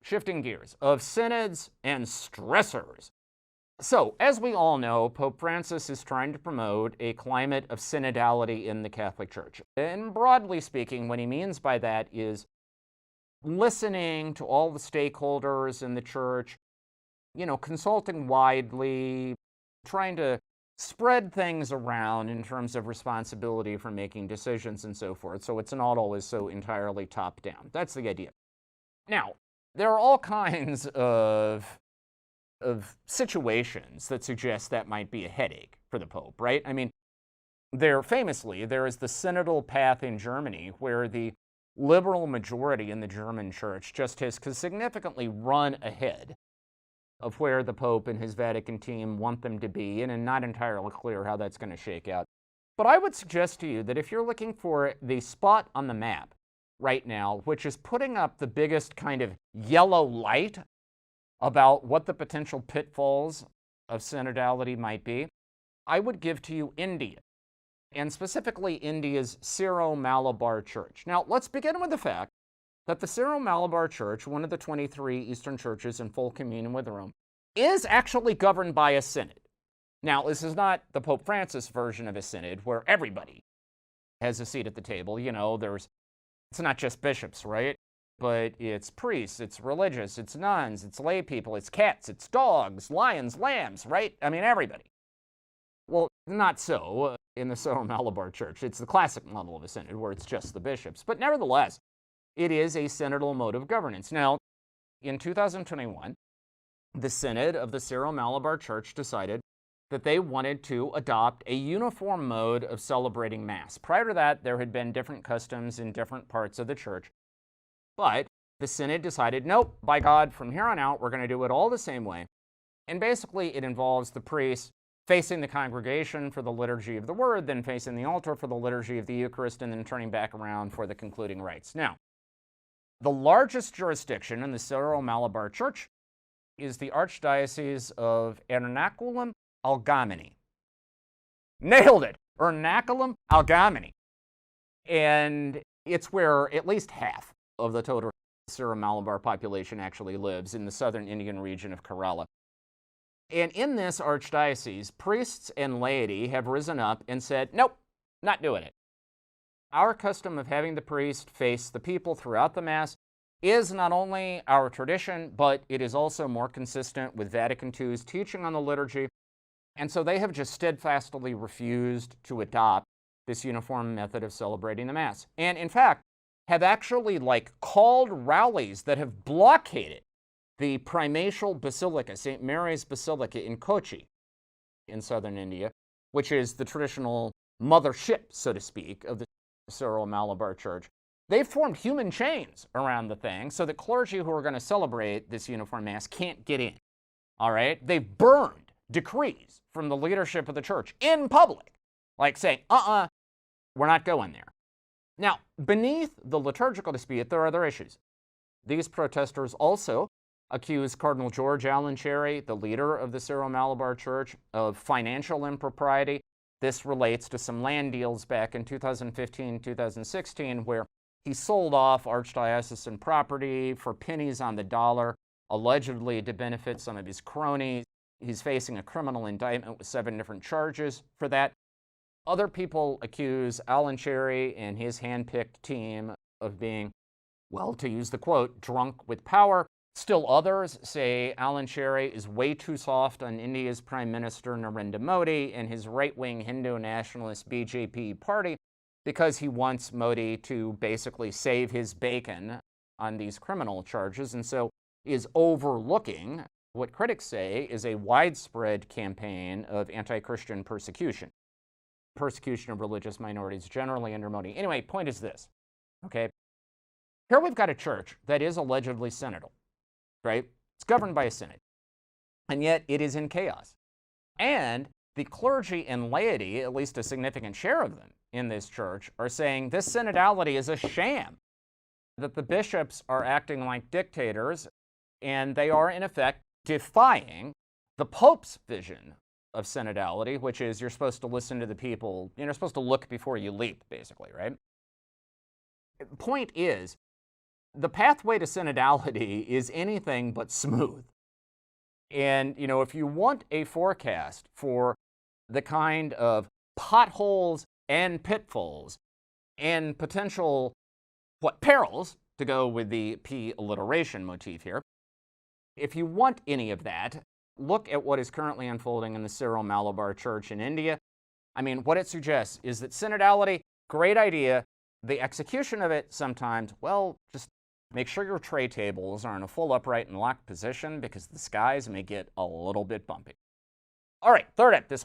shifting gears, of synods and stressors. So, as we all know, Pope Francis is trying to promote a climate of synodality in the Catholic Church. And broadly speaking, what he means by that is listening to all the stakeholders in the church, consulting widely, trying to spread things around in terms of responsibility for making decisions and so forth. So it's not always so entirely top down. That's the idea. Now, there are all kinds of situations that suggest that might be a headache for the Pope, right? I mean, there is the synodal path in Germany where the liberal majority in the German church just has significantly run ahead of where the Pope and his Vatican team want them to be, and it's not entirely clear how that's going to shake out. But I would suggest to you that if you're looking for the spot on the map right now, which is putting up the biggest kind of yellow light about what the potential pitfalls of synodality might be, I would give to you India, and specifically India's Syro-Malabar Church. Now, let's begin with the fact that the Syro-Malabar Church, one of the 23 Eastern churches in full communion with Rome, is actually governed by a synod. Now, this is not the Pope Francis version of a synod where everybody has a seat at the table. It's not just bishops, right? But it's priests, it's religious, it's nuns, it's lay people, it's cats, it's dogs, lions, lambs, right? I mean, everybody. Well, not so in the Syro-Malabar Church. It's the classic model of a synod where it's just the bishops. But nevertheless, it is a synodal mode of governance. Now, in 2021, the Synod of the Syro-Malabar Church decided that they wanted to adopt a uniform mode of celebrating Mass. Prior to that, there had been different customs in different parts of the church. But the Synod decided, nope, by God, from here on out, we're going to do it all the same way. And basically, it involves the priest facing the congregation for the liturgy of the word, then facing the altar for the liturgy of the Eucharist, and then turning back around for the concluding rites. Now, the largest jurisdiction in the Syro-Malabar Church is the Archdiocese of Ernakulam-Algamini. Nailed it! Ernakulam-Algamini. And it's where at least half of the total Syro-Malabar population actually lives, in the southern Indian region of Kerala. And in this archdiocese, priests and laity have risen up and said, nope, not doing it. Our custom of having the priest face the people throughout the Mass is not only our tradition, but it is also more consistent with Vatican II's teaching on the liturgy. And so they have just steadfastly refused to adopt this uniform method of celebrating the Mass. And in fact, have actually called rallies that have blockaded the primatial basilica, St. Mary's Basilica in Kochi in southern India, which is the traditional mothership, so to speak, of the Syro-Malabar Church. They've formed human chains around the thing so that clergy who are going to celebrate this uniform Mass can't get in. All right? They've burned decrees from the leadership of the church in public, saying, we're not going there. Now, beneath the liturgical dispute, there are other issues. These protesters also accuse Cardinal George Allen Cherry, the leader of the Syro-Malabar Church, of financial impropriety. This relates to some land deals back in 2015-2016 where he sold off archdiocesan property for pennies on the dollar, allegedly to benefit some of his cronies. He's facing a criminal indictment with 7 different charges for that. Other people accuse Allen Cherry and his handpicked team of being, well, to use the quote, drunk with power. Still others say Allen Cherry is way too soft on India's Prime Minister Narendra Modi and his right-wing Hindu nationalist BJP party because he wants Modi to basically save his bacon on these criminal charges, and so is overlooking what critics say is a widespread campaign of anti-Christian persecution of religious minorities generally under Modi. Anyway, point is this, okay? Here we've got a church that is allegedly synodal, right? It's governed by a synod, and yet it is in chaos. And the clergy and laity, at least a significant share of them in this church, are saying this synodality is a sham, that the bishops are acting like dictators, and they are, in effect, defying the Pope's vision of synodality, which is you're supposed to listen to the people, you're supposed to look before you leap, basically, right? The point is, the pathway to synodality is anything but smooth. And, if you want a forecast for the kind of potholes and pitfalls and potential, perils, to go with the P alliteration motif here, if you want any of that, look at what is currently unfolding in the Syro-Malabar Church in India. I mean, what it suggests is that synodality, great idea. The execution of it sometimes, just make sure your tray tables are in a full upright and locked position because the skies may get a little bit bumpy. All right, third up this week.